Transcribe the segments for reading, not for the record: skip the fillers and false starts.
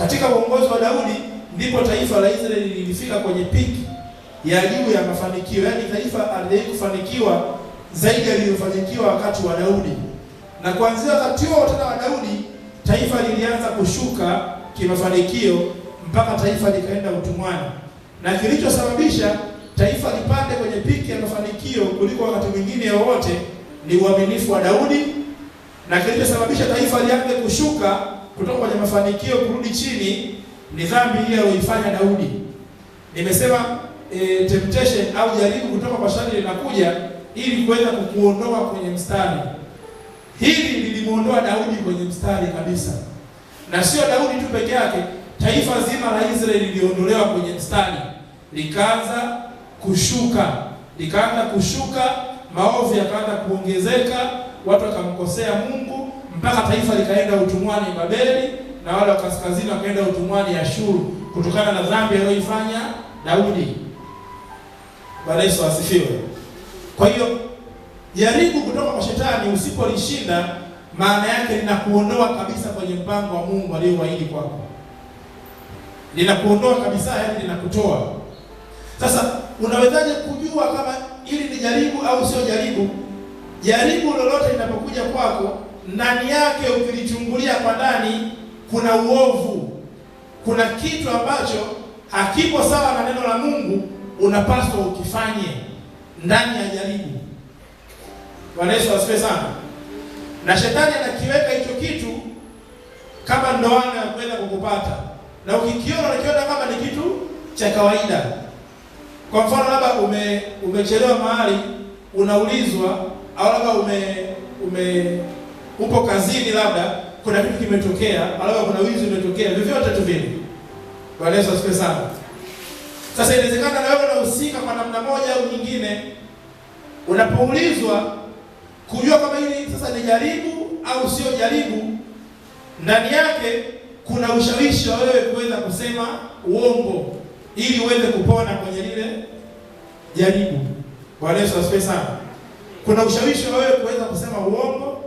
Katika uongozi wa Daudi ndipo taifa la Israeli lilifika kwenye piki ya juu ya mafanikio. Yaani taifa halijawahi kufanikiwa zaidi yaliyofanikiwa wakati wa Daudi. Na kuanzia wakati huo tena wa Daudi, taifa lilianza kushuka kimafanikio mpaka taifa likaenda utumwani. Na kilichosababisha taifa lipande kwenye piki ya mafanikio kuliko wakati mwingine wowote ni uaminifu wa Daudi, na kilichosababisha taifa lianze kushuka kutoka kwenye mafanikio kurudi chini ni dhambi ile aliyoifanya Daudi. Nimesema temptation au jaribu kutoka kwa Shetani linakuja ili kuweza kukuondoa kwenye mstari. Hili lilimuondoa Daudi kwenye mstari kabisa. Na sio Daudi tu peke yake, taifa zima la Israeli liliondolewa kwenye mstari. Likaanza kushuka, maovu yakaanza kuongezeka, watu wakamkosea Mungu mpaka taifa likaenda utumwani Babeli na wale wa kaskazini wakaenda utumwani Ashuru kutokana na dhambi aliyoifanya Daudi. Bwana Yesu asifiwe. Kwa hiyo jaribu kutoka kwa Shetani usipolishinda, maana yake linakuondoa kabisa kwenye mpango wa Mungu aliyowaahidi kwako. Linakuondoa kabisa, yaani linakutoa. Sasa unawezaje kujua kama ili ni jaribu au sio jaribu? Jaribu lolote linapokuja kwako, ndani yake ukilichungulia kwa ndani kuna uovu. Kuna kitu ambacho hakipo sawa na neno la Mungu, unapaswa ukifanye ndani ya jaribu. Bwana Yesu asifiwe sana. Na Shetani anakiweka hicho kitu kama ndoana ya kwenda kukupata. Na ukikiona kama ni kitu cha kawaida. Kwa mfano labda umechelewa mahali unaulizwa, au labda upo kazini, labda kuna kitu kimetokea, labda kuna wizi umetokea, vyovyote tu vile. Bwana Yesu asifiwe sana. Sasa inawezekana na wewe unahusika kwa namna moja au nyingine. Unapoulizwa kujua kama hili sasa ni jaribu au sio jaribu, ndani yake kuna ushawishi wa wewe kuweza kusema uongo ili uweze kupona kwenye lile jaribu. Bwana Yesu asifiwe sana. Kuna ushawishi wa wewe kuweza kusema uongo,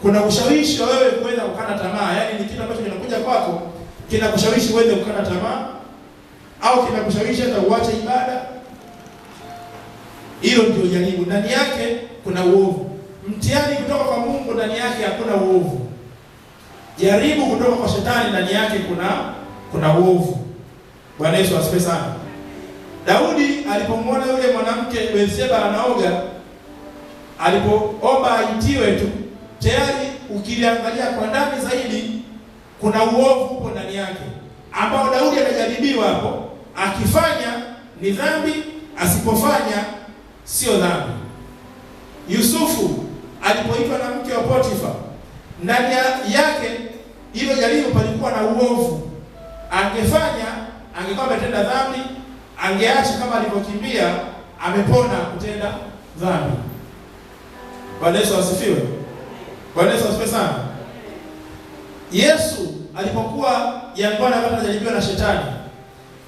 kuna ushawishi wa wewe kuweza kukata tamaa. Yaani ni kitu ambacho kinakuja kwako kinakushawishi uweze kukata tamaa, au kinakushawishi hata uache ibada. Hilo ndio jaribu. Ndani yake kuna uovu. Mtihani kutoka kwa Mungu ndani yake hakuna uovu. Jaribu kutoka kwa Shetani ndani yake kuna uovu. Bwana Yesu asifiwe sana. Daudi alipomwona yule mwanamke Bathsheba anaoga, alipoomba aitiwe tu, tayari ukiliangalia kwa ndani zaidi kuna uovu upo ndani yake, ambao Daudi anajaribiwa hapo. Akifanya ni dhambi, asipofanya sio dhambi. Yusufu alipoitwa na mke wa Potifa, ndani yake hilo jaribu palikuwa na uovu. Angefanya angekuwa ametenda dhambi, angeacha kama alivyokimbia amepona kutenda dhambi. Bwana Yesu asifiwe. Bwana Yesu asifiwe sana. Yesu alipokuwa jangwani akajaribiwa na Shetani,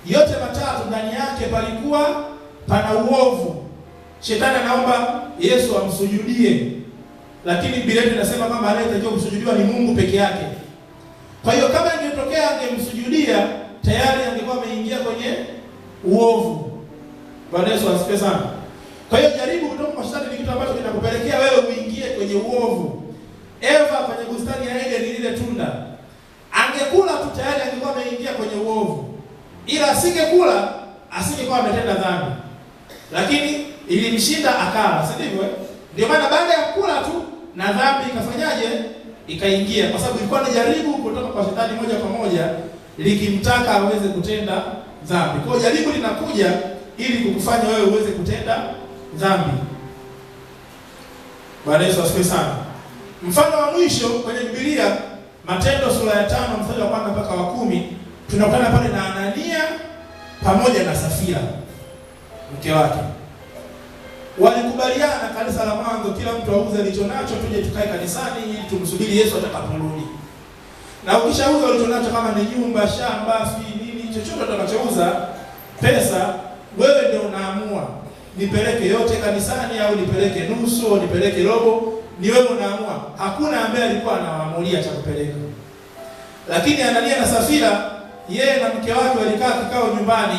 yote matatu ndani yake palikuwa pana uovu. Shetani anaomba Yesu amsujudie, lakini Biblia inasema kama anayetakiwa kusujudiwa ni Mungu peke yake. Kwa hiyo kama ingetokea angemsujudia, tayari angekuwa ameingia kwenye uovu. Bwana Yesu asifiwe sana. Kwa hiyo jaribu kutoka kwa Shetani ni kitu ambacho kinakupelekea wewe uingie kwenye uovu. Eva kwenye bustani ya Eden, lile tunda, angekula tu tayari angekuwa ameingia kwenye uovu. Ila asingekula, asingekuwa ametenda dhambi. Lakini ilimshinda akala, si ndivyo? Ndio maana baada ya kula tu na dhambi ikafanyaje? Ikaingia, kwa sababu ilikuwa ni jaribu kutoka kwa Shetani moja kwa moja likimtaka aweze kutenda dhambi. Kwa hiyo jaribu linakuja ili kukufanya wewe uweze kutenda dhambi. Bwana Yesu asifiwe sana. Mfano wa mwisho kwenye Biblia, Matendo sura ya 5 mstari wa 1 mpaka wa 10, tunakutana pale na Anania pamoja na Safira mke wake. Walikubaliana kanisa la mwanzo, kila mtu auze alichonacho tuje tukae kanisani ili tumsubiri Yesu atakaporudi. Na ukishauza ulichonacho, kama ni nyumba, shamba, nini, chochote utakachouza, pesa, wewe ndio unaamua nipeleke yote kanisani au nipeleke nusu au nipeleke robo. Ni wewe unaamua. Hakuna ambaye alikuwa anaamulia cha kupeleka. Lakini Anania na Safira, yeye na mke wake walikaa kikao nyumbani,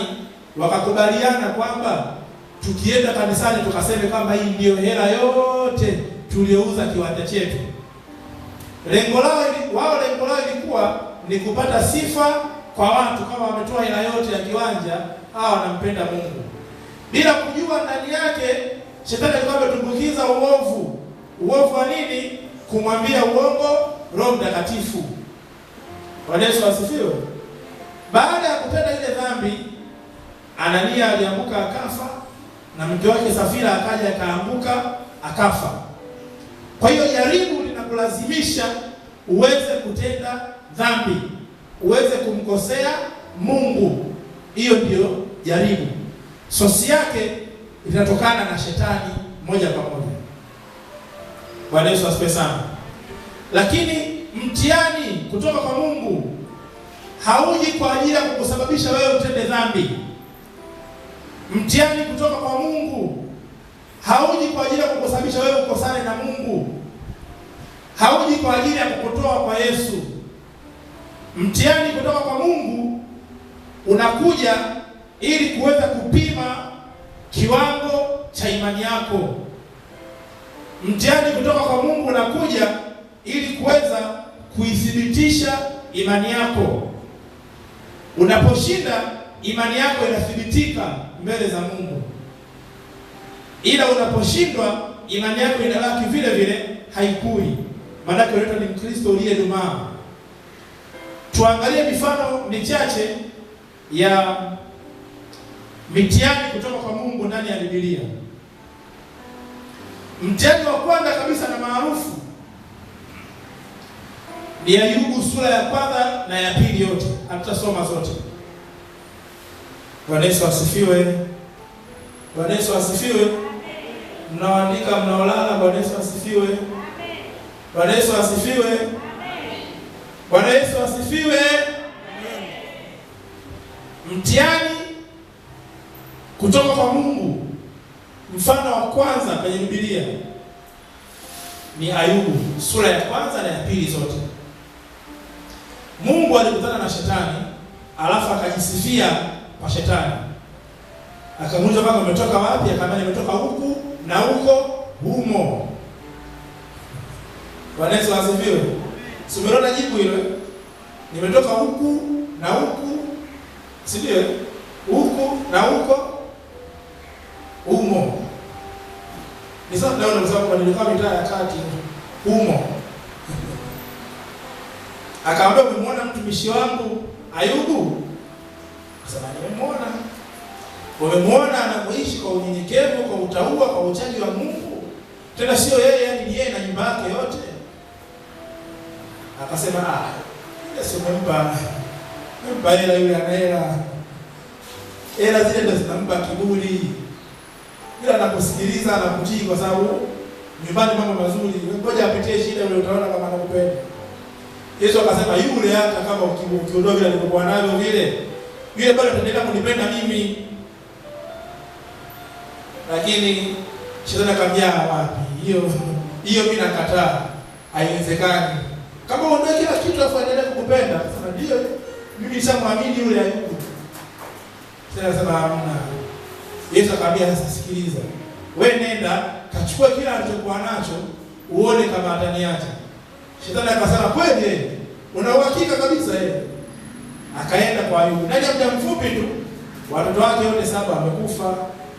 wakakubaliana kwamba tukienda kanisani tukaseme kwamba hii ndiyo hela yote tuliouza kiwanja chetu. Lengo lao ilikuwa ni kupata sifa kwa watu, kama wametoa hela yote ya kiwanja, hawa wanampenda Mungu. Bila kujua ndani yake shetani alikuwa ametumbukiza uovu. Uovu wa nini? Kumwambia uongo Roho Mtakatifu. Bwana Yesu asifiwe. Baada ya kutenda ile dhambi, Anania alianguka akafa, na mke wake Safira akaja akaanguka akafa. Kwa hiyo jaribu linakulazimisha uweze kutenda dhambi, uweze kumkosea Mungu. Hiyo ndiyo jaribu. Sosi yake inatokana na shetani moja kwa moja. Bwana Yesu asifiwe sana. Lakini mtihani kutoka kwa Mungu hauji kwa ajili ya kukusababisha wewe utende dhambi. Mtihani kutoka kwa Mungu hauji kwa ajili ya kukusababisha wewe ukosane na Mungu. Hauji kwa ajili ya kukutoa kwa Yesu. Mtihani kutoka kwa Mungu unakuja ili kuweza kupima kiwango cha imani yako. Mtihani kutoka kwa Mungu unakuja ili kuweza kuithibitisha imani yako. Unaposhinda, imani yako inathibitika mbele za Mungu. Ila unaposhindwa, imani yako inabaki vile vile, haikui. Maana wewe ni Mkristo uliyedumaa. Tuangalie mifano michache ya mitihani kutoka kwa Mungu ndani ya Biblia. Mtihani wa kwanza kabisa na maarufu ni Ayubu sura ya kwanza na ya pili yote. Hatutasoma zote. Bwana Yesu asifiwe. Bwana Yesu asifiwe. Mnaoandika, mnaolala, Bwana Yesu asifiwe. Bwana Yesu asifiwe. Bwana Yesu asifiwe. Mtihani kutoka kwa Mungu, mfano wa kwanza kwenye Biblia ni Ayubu sura ya kwanza na ya pili zote. Mungu alikutana na shetani, alafu akajisifia kwa shetani. Akamuuliza kama umetoka wapi? Akamwambia nimetoka huku na huko humo. Bwana Yesu asifiwe. Simeona jibu hilo. Nimetoka huku na huku, si ndio? Huku na huko humo. Ni sawa, leo ndio sababu nilikuwa mitaa ya kati humo. Akamwambia umemwona mtumishi wangu Ayubu? Akasema nimemwona. Umemwona anapoishi kwa unyenyekevu, kwa utaua, kwa uchaji wa Mungu. Tena sio yeye, yani yeye na nyumba yake yote. Akasema ile sio mempa hela yule ana hela. Hela zile ndio zinampa kiburi. Ila anakusikiliza, anakutii kwa sababu nyumbani mambo mazuri. Ngoja apitie shida ule, utaona kama anakupenda. Yesu akasema yule hata kama ukiondoa vile alivyokuwa navyo vile, yule bado ataendelea kunipenda mimi. Lakini shetani akamwambia wapi? Hiyo mimi nakataa. Haiwezekani. Kama uondoe kila kitu afu endelee kukupenda, sasa ndio mimi nishamwamini yule Ayubu. Sasa nasema hamna. Yesu akamwambia sasa sikiliza. Wewe nenda kachukua kila alichokuwa nacho uone kama ataniacha. Shetani akasema kweli? Una uhakika kabisa yeye? Akaenda kwa Ayubu. Ndani ya muda mfupi tu watoto wake wote 7 wamekufa,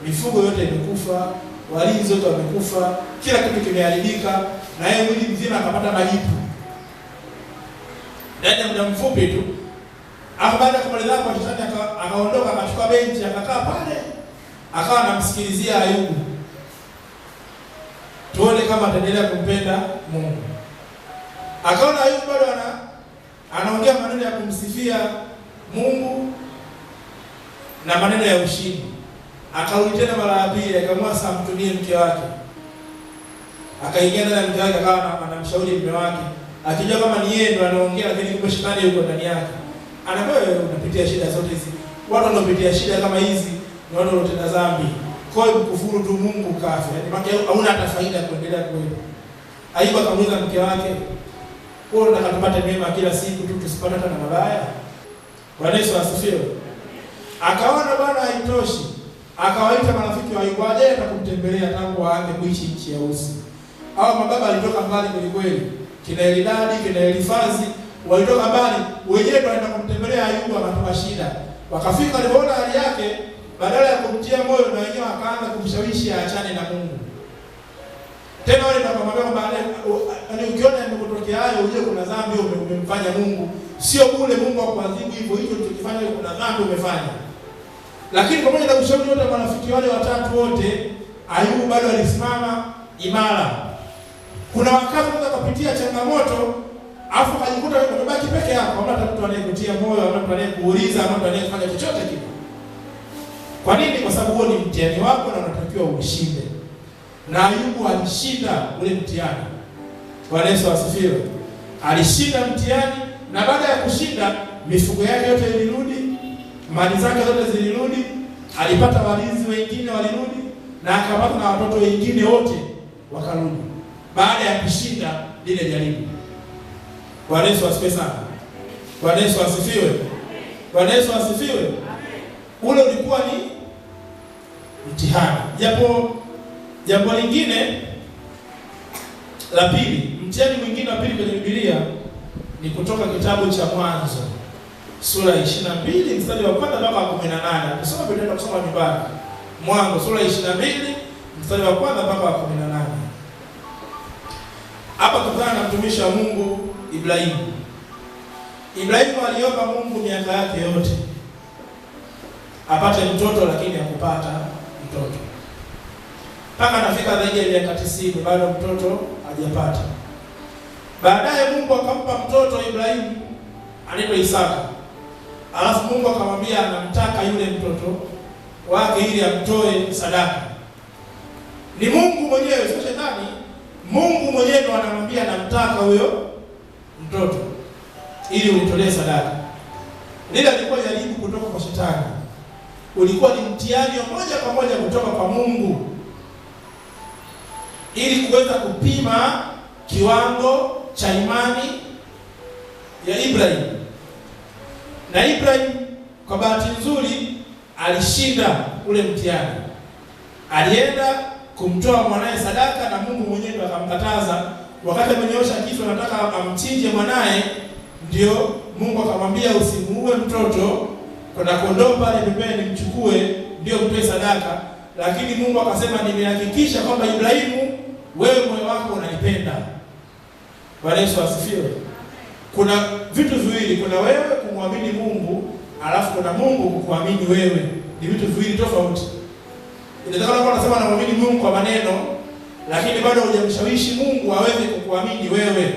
mifugo yote imekufa, walinzi wote wamekufa, kila kitu kimeharibika, na yeye mwili mzima akapata majipu. Ndani ya muda mfupi tu. Baada ya kumaliza kwa shetani akaondoka, akachukua benchi akakaa pale. Akawa anamsikilizia Ayubu. Tuone kama ataendelea kumpenda Mungu. Akaona Ayubu bado anaongea maneno ya kumsifia Mungu na maneno ya ushindi. Akarudi tena mara ya pili, akamwambia sasa mtumie mke wake. Akaingia ndani ya mke wake, akawa anamshauri mume wake. Akijua kama ni yeye ndo anaongea, lakini kumbe shetani yuko ndani yake. Anaambia wewe unapitia shida zote hizi. Watu wanaopitia shida kama hizi ni watu wanaotenda dhambi. Kwa hiyo kufuru tu Mungu kafe. Yaani hauna hata faida kuendelea kuwepo. Ayubu akamuuliza mke wake, Kwa hiyo tupate mema kila siku tu, tusipate hata na mabaya. Bwana Yesu asifiwe. Akaona bwana haitoshi, akawaita marafiki wa Ayubu aje kumtembelea tangu aanze kuishi nchi ya Usi. Hao mababa alitoka mbali kweli, kina Eldadi, kina Elifazi walitoka mbali, wenyewe wanaenda kumtembelea Ayubu, akatoa shida. Wakafika, walipoona hali yake, badala ya kumtia moyo na wenyewe akaanza kumshawishi aachane na Mungu. Tena wale wakamwambia baadaye, ukiona imekutokea hayo, uje kuna dhambi umemfanya Mungu. Sio bure Mungu akuadhibu hivyo, hicho ulichokifanya kuna dhambi umefanya. Lakini pamoja na ushauri wote marafiki wale watatu wote, Ayubu bado alisimama imara. Kuna wakati unaweza kupitia changamoto, afu kujikuta unabaki peke yako, hamna mtu anayekutia moyo, hamna mtu anayekuuliza, hamna mtu anayefanya chochote kile. Kwa nini? Kwa sababu huo ni mtihani wako na unatakiwa ushinde. Na Ayubu alishinda ule mtihani. Bwana Yesu asifiwe. Alishinda mtihani, na baada ya kushinda mifugo yake yote ilirudi, mali zake zote zilirudi, alipata walinzi wengine walirudi, na akapata na watoto wengine wote wakarudi baada ya kushinda lile jaribu. Bwana Yesu asifiwe sana. Bwana Yesu asifiwe. Bwana Yesu asifiwe. Ule ulikuwa ni mtihani. Jambo lingine la pili, mtihani mwingine wa pili kwenye Biblia ni kutoka kitabu cha Mwanzo sura 22 mstari wa 1 mpaka 18. Tusome Biblia, tusome nyumbani. Mwanzo sura 22 mstari wa 1 mpaka 18. Hapa tukana na mtumishi wa Mungu Ibrahimu. Ibrahimu aliomba Mungu miaka yake yote apate mtoto, lakini hakupata mtoto. Mpaka anafika zaidi ya miaka 90 bado mtoto hajapata. Baadaye Mungu akampa mtoto Ibrahimu anaitwa Isaka. Alafu Mungu akamwambia anamtaka yule mtoto wake ili amtoe sadaka. Ni Mungu mwenyewe, sio shetani. Mungu mwenyewe ndo anamwambia anamtaka huyo mtoto ili umtolee sadaka. Lile lilikuwa jaribu kutoka kwa shetani. Ulikuwa ni mtihani moja kwa moja kutoka kwa Mungu ili kuweza kupima kiwango cha imani ya Ibrahim. Na Ibrahim kwa bahati nzuri alishinda ule mtihani. Alienda kumtoa mwanae sadaka, na Mungu mwenyewe akamkataza. Wakati amenyosha kichwa anataka amchinje mwanae, ndio Mungu akamwambia usimuue mtoto, kuna kondoo pale pembeni mchukue ndio mtoe sadaka. Lakini Mungu akasema nimehakikisha kwamba Ibrahimu, wewe moyo wako unanipenda. Bwana Yesu asifiwe. Kuna vitu viwili, kuna wewe kumwamini Mungu, alafu kuna Mungu kukuamini wewe. Ni vitu viwili tofauti. Inawezekana kwa unasema namwamini Mungu kwa maneno, lakini bado hujamshawishi Mungu aweze kukuamini wewe.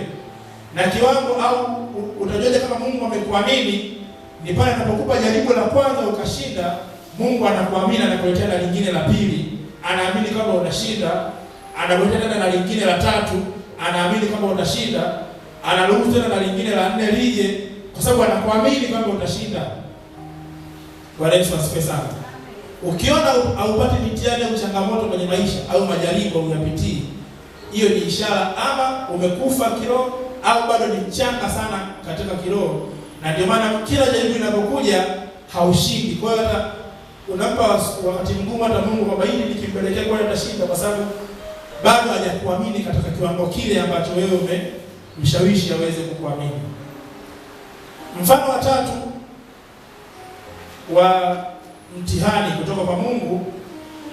Na kiwango au utajuaje kama Mungu amekuamini? Ni pale anapokupa jaribu la kwanza ukashinda, Mungu anakuamini, anakuletea na lingine la pili, anaamini kama unashinda, anakuletea tena na lingine la tatu, anaamini kama utashinda, anaruhusu tena na lingine la 4 lije, kwa sababu anakuamini kama utashinda. Bwana Yesu asifiwe sana. Ukiona haupati mitihani au changamoto kwenye maisha au majaribu unapitia, hiyo ni ishara ama umekufa kiroho au bado ni mchanga sana katika kiroho. Na ndio maana kila jaribu linapokuja haushindi. Kwa hiyo hata unampa wakati mgumu hata Mungu kwamba hili nikimpelekea kwa atashinda, kwa sababu bado hajakuamini katika kiwango kile ambacho wewe umemshawishi aweze kukuamini. Mfano wa tatu wa mtihani kutoka kwa Mungu,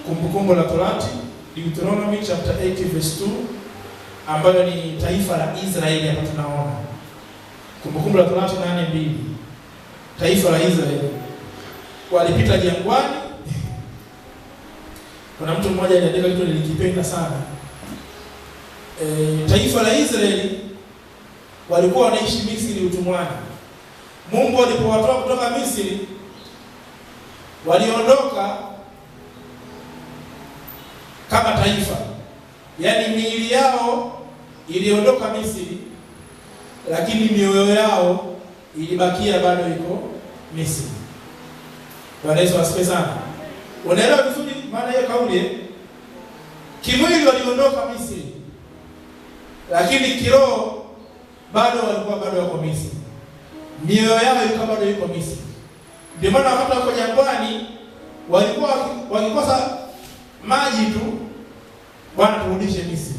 Kumbukumbu la Torati, Deuteronomy chapter 8 verse 2, ambayo ni taifa la Israeli. Hapa tunaona Kumbukumbu la Torati 8:2, taifa la Israeli walipita jangwani. Kuna mtu mmoja aliandika kitu nilikipenda sana. Taifa la Israeli walikuwa wanaishi Misri utumwani. Mungu alipowatoa kutoka Misri, waliondoka kama taifa. Yaani miili yao iliondoka Misri, lakini mioyo yao ilibakia bado iko Misri. Bwana Yesu asifiwe sana. Unaelewa vizuri maana hiyo kauli? Kimwili waliondoka Misri, lakini kiroho bado walikuwa bado wako Misri. Mioyo yao ilikuwa bado iko Misri. Ndio maana wakati wako jangwani walikuwa wakikosa maji tu, Bwana turudishe Misri,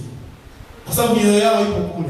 kwa sababu mioyo yao ipo kule.